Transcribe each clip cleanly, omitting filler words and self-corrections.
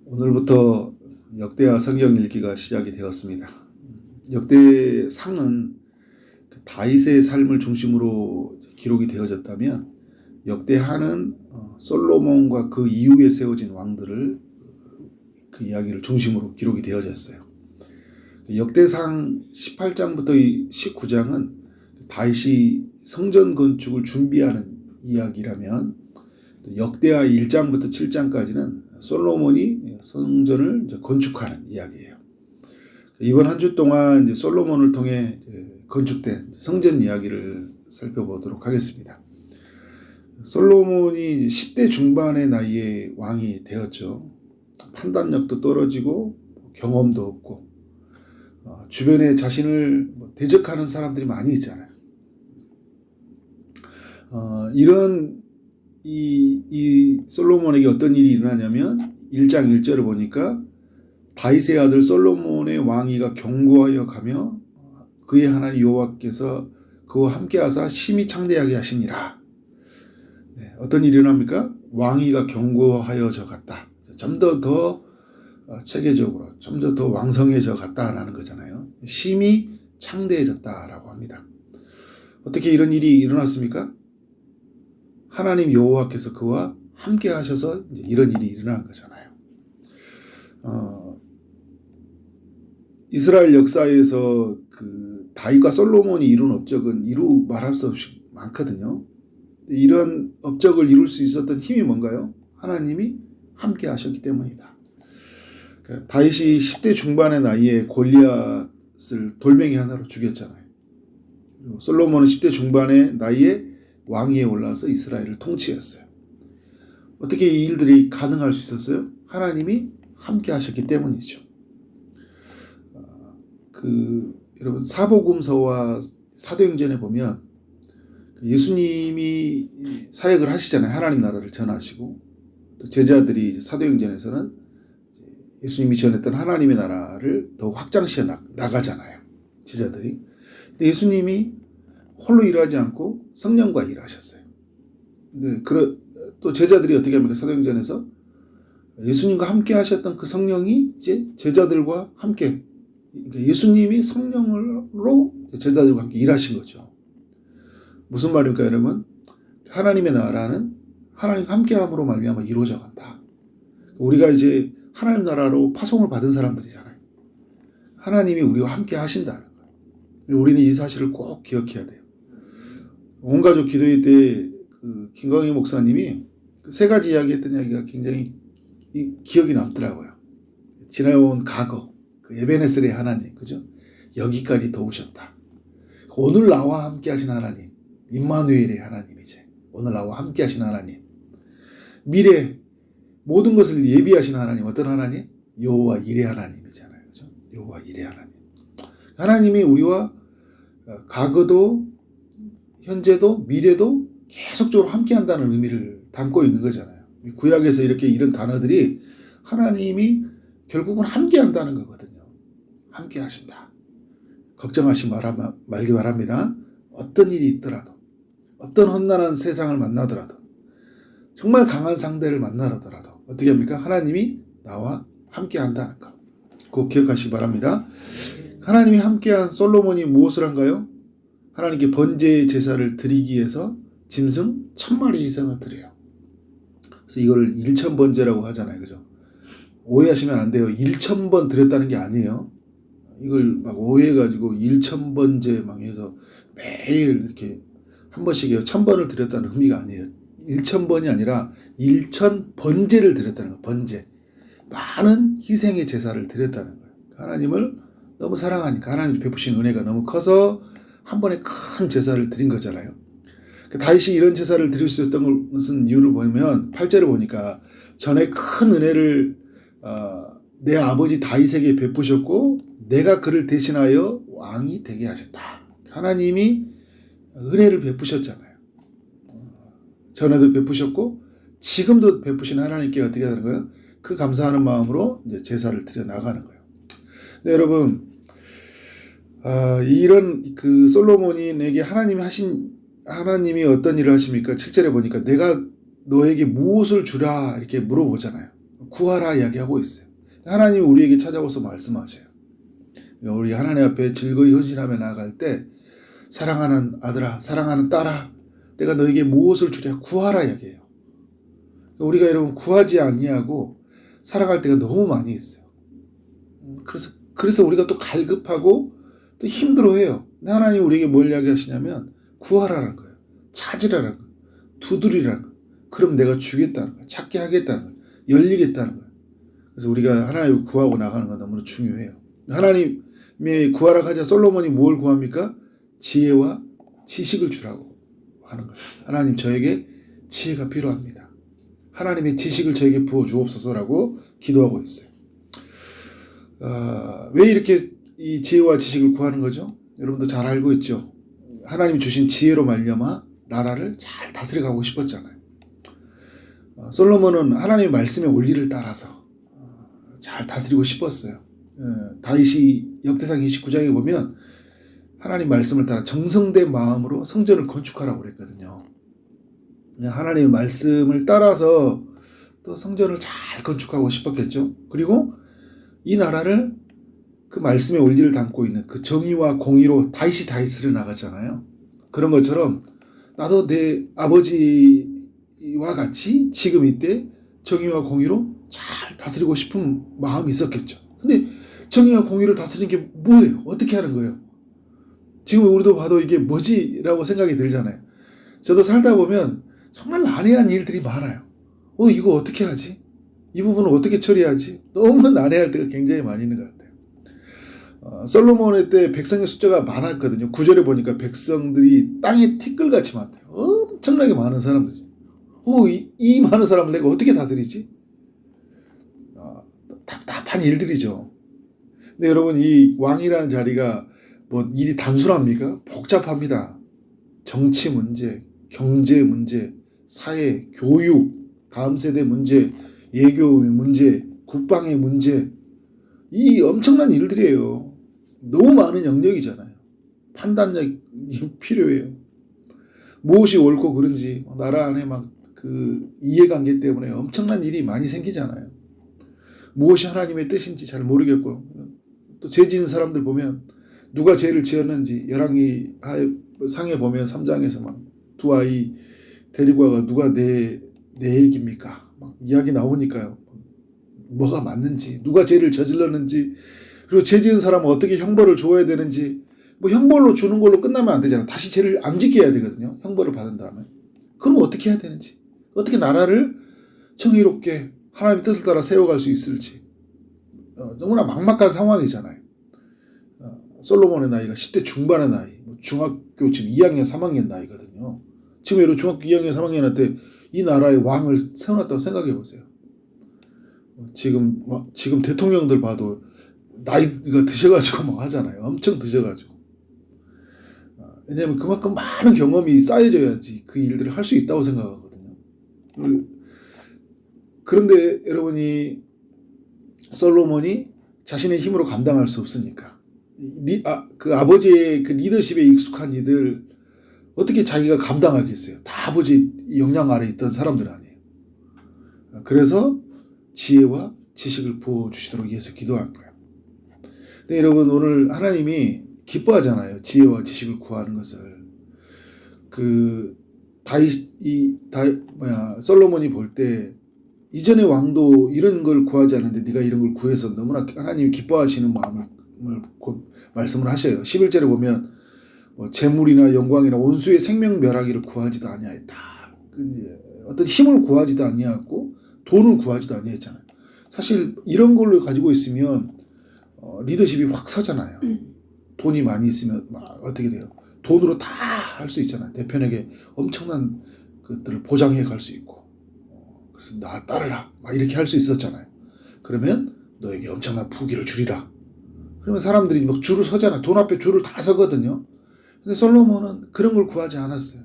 오늘부터 역대하 성경 읽기가 시작이 되었습니다. 역대상은 다윗의 삶을 중심으로 기록이 되어졌다면 역대하는 솔로몬과 그 이후에 세워진 왕들을 그 이야기를 중심으로 기록이 되어졌어요. 역대상 18장부터 19장은 다윗이 성전 건축을 준비하는 이야기라면 역대하 1장부터 7장까지는 솔로몬이 성전을 건축하는 이야기예요. 이번 한 주 동안 이제 솔로몬을 통해 건축된 성전 이야기를 살펴보도록 하겠습니다. 솔로몬이 10대 중반의 나이에 왕이 되었죠. 판단력도 떨어지고 경험도 없고 주변에 자신을 대적하는 사람들이 많이 있잖아요. 이런 이 솔로몬에게 어떤 일이 일어나냐면 1장 1절을 보니까 다윗의 아들 솔로몬의 왕위가 견고하여 가며 그의 하나님 여호와께서 그와 함께 하사 심히 창대하게 하시니라. 어떤 일이 일어납니까? 왕위가 견고하여져 갔다. 좀 더 체계적으로 좀 더 왕성해져 갔다라는 거잖아요. 심히 창대해졌다라고 합니다. 어떻게 이런 일이 일어났습니까? 하나님 여호와께서 그와 함께 하셔서 이런 일이 일어난 거잖아요. 이스라엘 역사에서 그 다윗과 솔로몬이 이룬 업적은 이루 말할 수 없이 많거든요. 이런 업적을 이룰 수 있었던 힘이 뭔가요? 하나님이 함께 하셨기 때문이다. 다윗이 10대 중반의 나이에 골리앗을 돌멩이 하나로 죽였잖아요. 솔로몬은 10대 중반의 나이에 왕위에 올라서 이스라엘을 통치했어요. 어떻게 이 일들이 가능할 수 있었어요? 하나님이 함께 하셨기 때문이죠. 여러분 사복음서와 사도행전에 보면 예수님이 사역을 하시잖아요. 하나님 나라를 전하시고 또 제자들이 사도행전에서는 예수님이 전했던 하나님의 나라를 더 확장시켜 나가잖아요. 제자들이. 근데 예수님이 홀로 일하지 않고 성령과 일하셨어요. 근데 또 제자들이 어떻게 합니까? 사도행전에서 예수님과 함께 하셨던 그 성령이 이제 제자들과 함께, 그러니까 예수님이 성령으로 제자들과 함께 일하신 거죠. 무슨 말입니까, 여러분? 하나님의 나라는 하나님과 함께함으로 말미암아 이루어져 간다. 우리가 이제 하나님 나라로 파송을 받은 사람들이잖아요. 하나님이 우리와 함께 하신다는 거예요. 우리는 이 사실을 꼭 기억해야 돼요. 온가족 기도회 때 김광희 목사님이 세 가지 이야기했던 이야기가 굉장히 기억이 남더라고요. 지나온 과거, 에베네셀의 하나님, 그죠? 여기까지 도우셨다. 오늘 나와 함께 하신 하나님, 임마누엘의 하나님이지. 오늘 나와 함께 하신 하나님. 미래, 모든 것을 예비하신 하나님, 어떤 하나님? 여호와 이레 하나님이잖아요. 그죠? 여호와 이레 하나님. 하나님이 우리와 과거도, 현재도, 미래도 계속적으로 함께 한다는 의미를 담고 있는 거잖아요. 구약에서 이렇게 이런 단어들이 하나님이 결국은 함께 한다는 거거든요. 함께 하신다. 걱정하지 말기 바랍니다. 어떤 일이 있더라도, 어떤 험난한 세상을 만나더라도, 정말 강한 상대를 만나더라도 어떻게 합니까? 하나님이 나와 함께 한다는 것. 꼭 기억하시기 바랍니다. 하나님이 함께한 솔로몬이 무엇을 한가요? 하나님께 번제 제사를 드리기 위해서 짐승 1000마리 이상을 드려요. 그래서 이걸 1000번제라고 하잖아요. 그죠? 오해하시면 안 돼요. 1000번 드렸다는 게 아니에요. 이걸 막 오해해가지고 1000번제 막 해서 매일 이렇게 한 번씩 1000번을 드렸다는 의미가 아니에요. 1000번이 아니라 1000번제를 드렸다는 거예요. 번제. 많은 희생의 제사를 드렸다는 거예요. 하나님을 너무 사랑하니까 하나님 베푸신 은혜가 너무 커서 한 번에 큰 제사를 드린 거잖아요. 다윗이 이런 제사를 드릴 수 있었던 것은 이유를 보면 8절을 보니까 전에 큰 은혜를 내 아버지 다윗에게 베푸셨고 내가 그를 대신하여 왕이 되게 하셨다. 하나님이 은혜를 베푸셨잖아요. 전에도 베푸셨고 지금도 베푸신 하나님께 어떻게 하는 거예요? 그 감사하는 마음으로 이제 제사를 드려 나가는 거예요. 네, 여러분, 이런 그 솔로몬에게 하나님이 어떤 일을 하십니까? 7절에 보니까 내가 너에게 무엇을 주라 이렇게 물어보잖아요. 구하라 이야기하고 있어요. 하나님이 우리에게 찾아와서 말씀하셔요. 우리 하나님 앞에 즐거이 헌신하며 나아갈 때 사랑하는 아들아, 사랑하는 딸아, 내가 너에게 무엇을 주랴 구하라 이야기해요. 우리가 여러분 구하지 아니하고 살아갈 때가 너무 많이 있어요. 그래서 우리가 또 갈급하고 또 힘들어해요. 근데 하나님이 우리에게 뭘 이야기하시냐면 구하라는 거예요. 찾으라는 거예요. 두드리라는 거예요. 그럼 내가 주겠다는 거예요. 찾게 하겠다는 거예요. 열리겠다는 거예요. 그래서 우리가 하나님을 구하고 나가는 건 너무나 중요해요. 하나님이 구하라 하자 솔로몬이 뭘 구합니까? 지혜와 지식을 주라고 하는 거예요. 하나님 저에게 지혜가 필요합니다. 하나님의 지식을 저에게 부어주옵소서라고 기도하고 있어요. 왜 이렇게 이 지혜와 지식을 구하는 거죠? 여러분도 잘 알고 있죠. 하나님이 주신 지혜로 말미암아 나라를 잘 다스려가고 싶었잖아요. 솔로몬은 하나님의 말씀의 원리를 따라서 잘 다스리고 싶었어요. 다윗이 역대상 29장에 보면 하나님 말씀을 따라 정성된 마음으로 성전을 건축하라고 그랬거든요. 하나님의 말씀을 따라서 또 성전을 잘 건축하고 싶었겠죠. 그리고 이 나라를 그 말씀의 원리를 담고 있는 그 정의와 공의로 다윗을 나갔잖아요. 그런 것처럼 나도 내 아버지와 같이 지금 이때 정의와 공의로 잘 다스리고 싶은 마음이 있었겠죠. 근데 정의와 공의를 다스리는 게 뭐예요? 어떻게 하는 거예요? 지금 우리도 봐도 이게 뭐지? 라고 생각이 들잖아요. 저도 살다 보면 정말 난해한 일들이 많아요. 이거 어떻게 하지? 이 부분을 어떻게 처리하지? 너무 난해할 때가 굉장히 많이 있는 것 같아요. 솔로몬의 때 백성의 숫자가 많았거든요. 9절에 보니까 백성들이 땅에 티끌같이 많대요. 엄청나게 많은 사람들이죠. 이 많은 사람을 내가 어떻게 다스리지? 답답한 일들이죠. 근데 여러분 이 왕이라는 자리가 뭐 일이 단순합니까? 복잡합니다. 정치 문제, 경제 문제, 사회, 교육, 다음 세대 문제, 예교의 문제, 국방의 문제, 이 엄청난 일들이에요. 너무 많은 영역이잖아요. 판단력이 필요해요. 무엇이 옳고 그른지 나라 안에 막 그 이해관계 때문에 엄청난 일이 많이 생기잖아요. 무엇이 하나님의 뜻인지 잘 모르겠고 또 죄 지은 사람들 보면 누가 죄를 지었는지 열왕기 상에 보면 3장에서 막 두 아이 데리고 와가 누가 내 얘기입니까? 막 이야기 나오니까요. 뭐가 맞는지 누가 죄를 저질렀는지 그리고 죄 지은 사람은 어떻게 형벌을 줘야 되는지 뭐 형벌로 주는 걸로 끝나면 안 되잖아요. 다시 죄를 안 짓게 해야 되거든요. 형벌을 받은 다음에. 그럼 어떻게 해야 되는지 어떻게 나라를 정의롭게 하나님의 뜻을 따라 세워갈 수 있을지 너무나 막막한 상황이잖아요. 솔로몬의 나이가 10대 중반의 나이, 중학교 지금 2학년, 3학년 나이거든요. 지금 여러분 중학교 2학년, 3학년 때 이 나라의 왕을 세워놨다고 생각해 보세요. 지금 대통령들 봐도 나이가 드셔가지고 막 하잖아요. 엄청 드셔가지고. 왜냐하면 그만큼 많은 경험이 쌓여져야지 그 일들을 할 수 있다고 생각하거든요. 그런데 여러분이 솔로몬이 자신의 힘으로 감당할 수 없으니까 그 아버지의 그 리더십에 익숙한 이들 어떻게 자기가 감당하겠어요? 다 아버지 영향 아래 있던 사람들 아니에요. 그래서 지혜와 지식을 부어주시도록 위해서 기도한 거예요. 근데 여러분 오늘 하나님이 기뻐하잖아요. 지혜와 지식을 구하는 것을. 솔로몬이 볼 때 이전의 왕도 이런 걸 구하지 않는데 네가 이런 걸 구해서 너무나 하나님이 기뻐하시는 마음을 곧 말씀을 하셔요. 11절에 보면 재물이나 영광이나 원수의 생명 멸하기를 구하지도 아니하였다. 어떤 힘을 구하지도 아니하고 돈을 구하지도 아니했잖아요. 사실 이런 걸로 가지고 있으면 리더십이 확 서잖아요. 돈이 많이 있으면 어떻게 돼요? 돈으로 다 할 수 있잖아요. 대표에게 엄청난 것들을 보장해 갈 수 있고 그래서 나 따르라 막 이렇게 할 수 있었잖아요. 그러면 너에게 엄청난 부귀를 주리라. 그러면 사람들이 막 줄을 서잖아요. 돈 앞에 줄을 다 서거든요. 근데 솔로몬은 그런 걸 구하지 않았어요.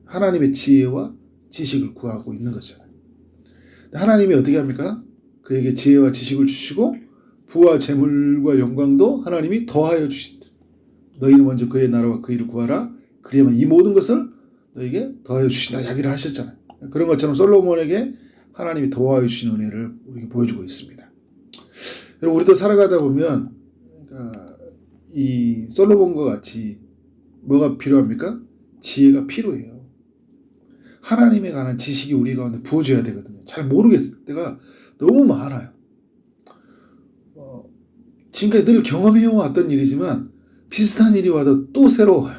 하나님의 지혜와 지식을 구하고 있는 거잖아요. 하나님이 어떻게 합니까? 그에게 지혜와 지식을 주시고 부와 재물과 영광도 하나님이 더하여 주신다. 너희는 먼저 그의 나라와 그 일을 구하라. 그리하면 이 모든 것을 너에게 더하여 주신다. 이야기를 하셨잖아요. 그런 것처럼 솔로몬에게 하나님이 도와주신 은혜를 우리에게 보여주고 있습니다. 여러분, 우리도 살아가다 보면 이 솔로몬과 같이 뭐가 필요합니까? 지혜가 필요해요. 하나님에 관한 지식이 우리 가운데 부어져야 되거든요. 잘 모르겠을 때가 너무 많아요. 지금까지 늘 경험해왔던 일이지만 비슷한 일이 와도 또 새로워요.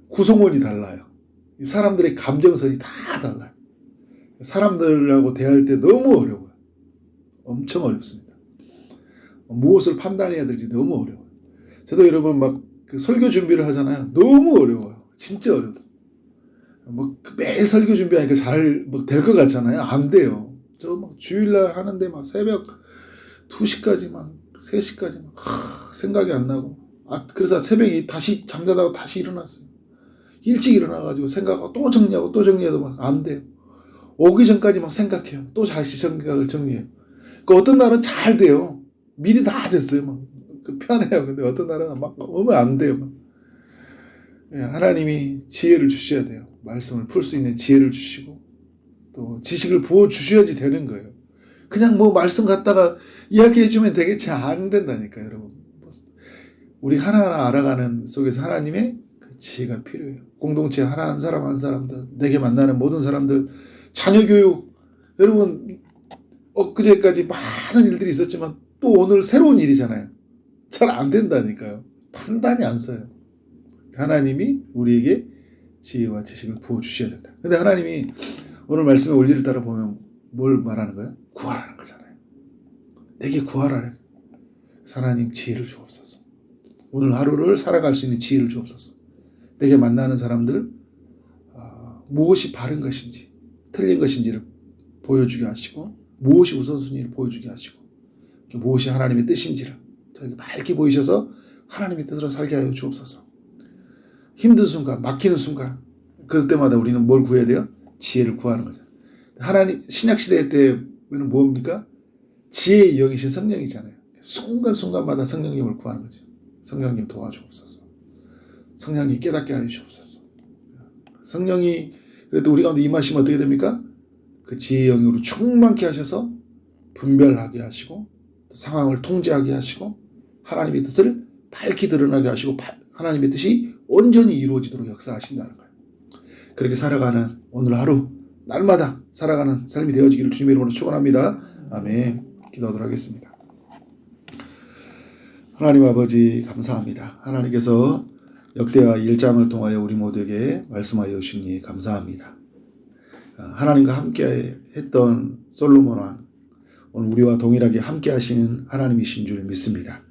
구성원이 달라요. 사람들의 감정선이 다 달라요. 사람들하고 대할 때 너무 어려워요. 엄청 어렵습니다. 무엇을 판단해야 될지 너무 어려워요. 저도 여러분 막 그 설교 준비를 하잖아요. 너무 어려워요. 진짜 어려워요. 뭐 매일 설교 준비하니까 잘 될 것 같잖아요. 안 돼요. 저 막 주일날 하는데 막 새벽 2시까지 막 3시까지 막 생각이 안 나고, 그래서 새벽에 다시 잠자다가 다시 일어났어요. 일찍 일어나가지고 생각하고 또 정리하고 또 정리해도 막 안 돼요. 오기 전까지 막 생각해요. 또 다시 생각을 정리해요. 그 어떤 날은 잘 돼요. 미리 다 됐어요. 막 편해요. 근데 어떤 날은 막 오면 안 돼요. 막. 하나님이 지혜를 주셔야 돼요. 말씀을 풀 수 있는 지혜를 주시고 또 지식을 부어 주셔야지 되는 거예요. 그냥 뭐 말씀 갖다가 이야기해 주면 되겠지. 안 된다니까요, 여러분. 우리 하나하나 알아가는 속에서 하나님의 그 지혜가 필요해요. 공동체 하나 한 사람 한 사람들, 내게 만나는 모든 사람들, 자녀 교육. 여러분, 엊그제까지 많은 일들이 있었지만 또 오늘 새로운 일이잖아요. 잘 안 된다니까요. 판단이 안 서요. 하나님이 우리에게 지혜와 지식을 부어주셔야 된다. 근데 하나님이 오늘 말씀의 원리를 따라 보면 뭘 말하는 거예요? 구하라는 거잖아요. 내게 구하라는. 하나님 지혜를 주옵소서. 오늘 하루를 살아갈 수 있는 지혜를 주옵소서. 내게 만나는 사람들 무엇이 바른 것인지 틀린 것인지를 보여주게 하시고, 무엇이 우선순위를 보여주게 하시고, 무엇이 하나님의 뜻인지를 저에게 밝게 보이셔서 하나님의 뜻으로 살게 하여 주옵소서. 힘든 순간, 막히는 순간, 그럴 때마다 우리는 뭘 구해야 돼요? 지혜를 구하는 거죠. 하나님, 신약시대 때는 뭡니까? 지혜의 영이신 성령이잖아요. 순간순간마다 성령님을 구하는 거죠. 성령님 도와주옵소서. 성령님 깨닫게 하여 주옵소서. 성령이 그래도 우리 가운데 임하시면 어떻게 됩니까? 그 지혜의 영으로 충만케 하셔서 분별하게 하시고, 상황을 통제하게 하시고, 하나님의 뜻을 밝히 드러나게 하시고, 하나님의 뜻이 온전히 이루어지도록 역사하신다는 거예요. 그렇게 살아가는 오늘 하루, 날마다 살아가는 삶이 되어지기를 주님의 이름으로 축원합니다. 아멘. 기도하도록 하겠습니다. 하나님 아버지 감사합니다. 하나님께서 역대하 1장을 통하여 우리 모두에게 말씀하여 주시니 감사합니다. 하나님과 함께 했던 솔로몬 왕, 오늘 우리와 동일하게 함께 하시는 하나님이신 줄 믿습니다.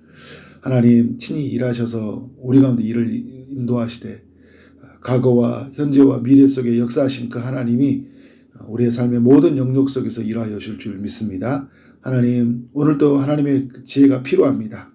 하나님 친히 일하셔서 우리 가운데 일을 인도하시되 과거와 현재와 미래 속에 역사하신 그 하나님이 우리의 삶의 모든 영역 속에서 일하여 주실 줄 믿습니다. 하나님, 오늘도 하나님의 지혜가 필요합니다.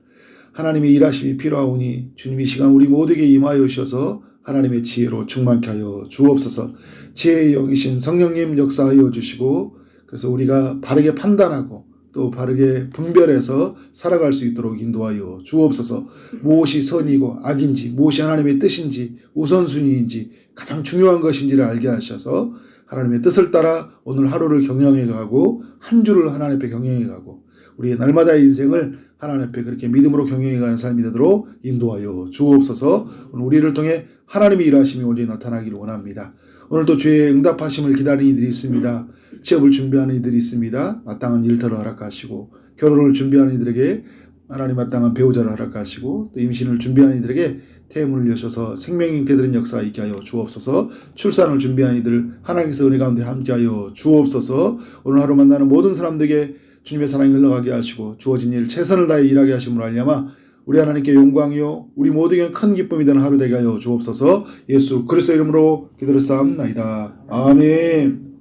하나님의 일하심이 필요하오니 주님 이 시간 우리 모두에게 임하여 주셔서 하나님의 지혜로 충만케 하여 주옵소서. 지혜의 영이신 성령님 역사하여 주시고, 그래서 우리가 바르게 판단하고 또 바르게 분별해서 살아갈 수 있도록 인도하여 주옵소서. 무엇이 선이고 악인지, 무엇이 하나님의 뜻인지, 우선순위인지, 가장 중요한 것인지를 알게 하셔서 하나님의 뜻을 따라 오늘 하루를 경영해 가고, 한 주를 하나님 앞에 경영해 가고, 우리의 날마다의 인생을 하나님 앞에 그렇게 믿음으로 경영해 가는 삶이 되도록 인도하여 주옵소서. 오늘 우리를 통해 하나님의 일하심이 온전히 나타나기를 원합니다. 오늘도 주의 응답하심을 기다리는 이들이 있습니다. 취업을 준비하는 이들이 있습니다. 마땅한 일터를 허락하시고, 결혼을 준비하는 이들에게 하나님 마땅한 배우자를 허락하시고, 또 임신을 준비하는 이들에게 태문을 여셔서 생명이 잉태되는 역사 있게 하여 주옵소서. 출산을 준비하는 이들 하나님께서 은혜 가운데 함께하여 주옵소서. 오늘 하루 만나는 모든 사람들에게 주님의 사랑이 흘러가게 하시고, 주어진 일 최선을 다해 일하게 하심으로 알미암아 우리 하나님께 영광이요 우리 모두에게 큰 기쁨이 되는 하루 되게 하여 주옵소서. 예수 그리스도 이름으로 기도를 쌓옵나이다. 아멘.